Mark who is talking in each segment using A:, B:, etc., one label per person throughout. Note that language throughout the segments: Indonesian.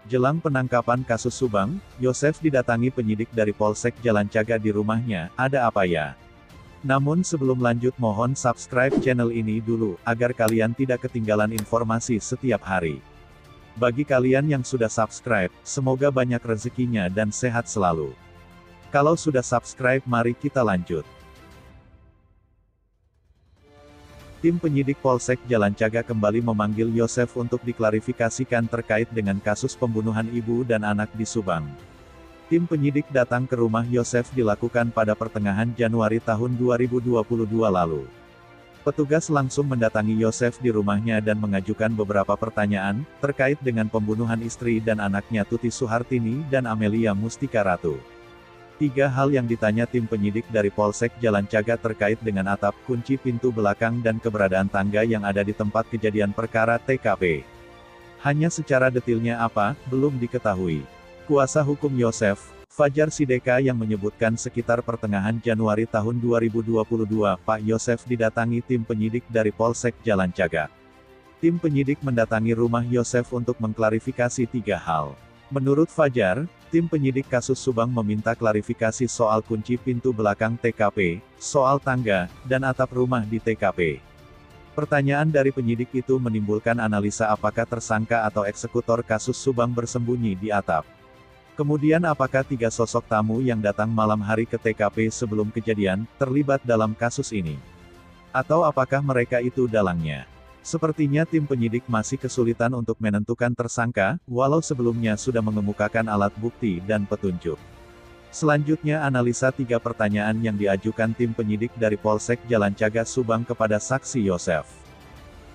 A: Jelang penangkapan kasus Subang, Yosef didatangi penyidik dari Polsek Jalancaga di rumahnya. Ada apa ya? Namun sebelum lanjut mohon subscribe channel ini dulu, agar kalian tidak ketinggalan informasi setiap hari. Bagi kalian yang sudah subscribe, semoga banyak rezekinya dan sehat selalu. Kalau sudah subscribe mari kita lanjut. Tim penyidik Polsek Jalancaga kembali memanggil Yosef untuk diklarifikasikan terkait dengan kasus pembunuhan ibu dan anak di Subang. Tim penyidik datang ke rumah Yosef dilakukan pada pertengahan Januari tahun 2022 lalu. Petugas langsung mendatangi Yosef di rumahnya dan mengajukan beberapa pertanyaan, terkait dengan pembunuhan istri dan anaknya Tuti Suhartini dan Amelia Mustika Ratu. 3 hal yang ditanya tim penyidik dari Polsek Jalancaga terkait dengan atap, kunci pintu belakang dan keberadaan tangga yang ada di tempat kejadian perkara TKP. Hanya secara detailnya apa, belum diketahui. Kuasa hukum Yosef, Fajar Sideka yang menyebutkan sekitar pertengahan Januari tahun 2022, Pak Yosef didatangi tim penyidik dari Polsek Jalancaga. Tim penyidik mendatangi rumah Yosef untuk mengklarifikasi 3 hal. Menurut Fajar, tim penyidik kasus Subang meminta klarifikasi soal kunci pintu belakang TKP, soal tangga, dan atap rumah di TKP. Pertanyaan dari penyidik itu menimbulkan analisa apakah tersangka atau eksekutor kasus Subang bersembunyi di atap. Kemudian apakah 3 sosok tamu yang datang malam hari ke TKP sebelum kejadian, terlibat dalam kasus ini? Atau apakah mereka itu dalangnya? Sepertinya tim penyidik masih kesulitan untuk menentukan tersangka, walau sebelumnya sudah mengemukakan alat bukti dan petunjuk. Selanjutnya analisa 3 pertanyaan yang diajukan tim penyidik dari Polsek Jalancaga Subang kepada saksi Yosef.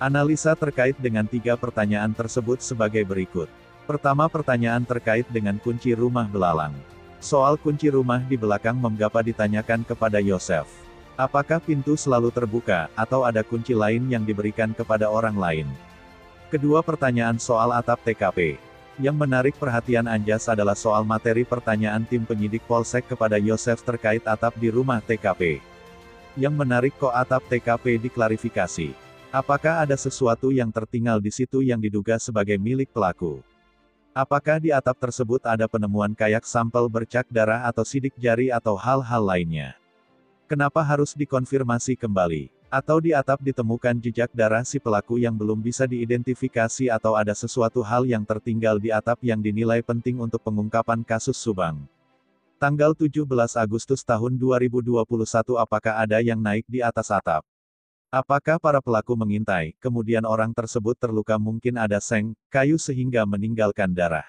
A: Analisa terkait dengan 3 pertanyaan tersebut sebagai berikut. Pertama, pertanyaan terkait dengan kunci rumah belalang. Soal kunci rumah di belakang mengapa ditanyakan kepada Yosef. Apakah pintu selalu terbuka, atau ada kunci lain yang diberikan kepada orang lain? Kedua, pertanyaan soal atap TKP. Yang menarik perhatian Anjas adalah soal materi pertanyaan tim penyidik Polsek kepada Yosef terkait atap di rumah TKP. Yang menarik kok atap TKP diklarifikasi. Apakah ada sesuatu yang tertinggal di situ yang diduga sebagai milik pelaku? Apakah di atap tersebut ada penemuan kayak sampel bercak darah atau sidik jari atau hal-hal lainnya? Kenapa harus dikonfirmasi kembali? Atau di atap ditemukan jejak darah si pelaku yang belum bisa diidentifikasi atau ada sesuatu hal yang tertinggal di atap yang dinilai penting untuk pengungkapan kasus Subang? Tanggal 17 Agustus tahun 2021 apakah ada yang naik di atas atap? Apakah para pelaku mengintai, kemudian orang tersebut terluka mungkin ada seng, kayu sehingga meninggalkan darah?